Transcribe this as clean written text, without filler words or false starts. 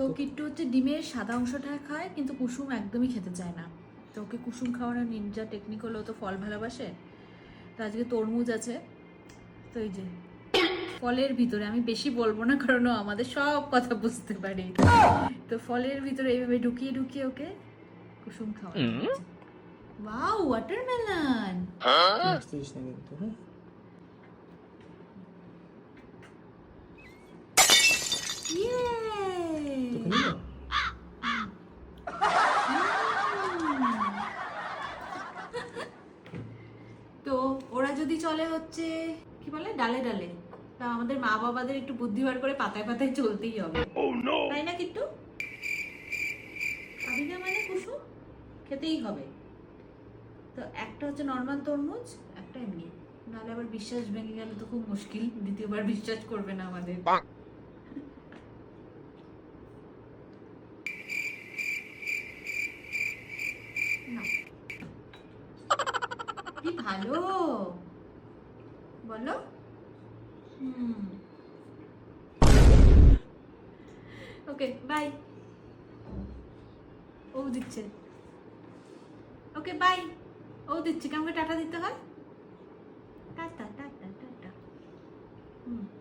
তো কিট্টু হচ্ছে ডিমের সাদা অংশটা খায়, কিন্তু কুসুম একদমই খেতে চায় না। তো ওকে কুসুম খাওয়ানোর নিনজা টেকনিক হলো, তো ফল ভালোবাসে। তো আজকে তরমুজ আছে, তো এই যে ফলের ভিতরে, আমি বেশি বলবো না কারণ ও আমাদের সব কথা বুঝতে পারে। তো ফলের ভিতরে এইভাবে ঢুকিয়ে ঢুকিয়ে ওকে কুসুম খাওয়ানো হচ্ছে। Wow, watermelon! আসছিস না কিন্তু, হ্যাঁ? তোকে নিব? তো ওরা যদি চলে হচ্ছে কি বলে ডালে ডালে, তা আমাদের মা বাবাদের একটু বুদ্ধি বার করে পাতায় পাতায় চলতেই হবে, তাই না কিট্টু? খাবি না মানে কুসুম খেতেই হবে। তো একটা হচ্ছে নর্মাল তরমুজ, একটা এমনি, নাহলে আবার বিশ্বাস ভেঙে গেলে তো খুব মুশকিল, দ্বিতীয়বার বিশ্বাস করবে না আমাদের। না, কি ভালো বলো। ওকে বাই, ও দিচ্ছে। ওকে বাই, ও দিচ্ছে, আমাকে টাটা দিতে হয়। টাটা।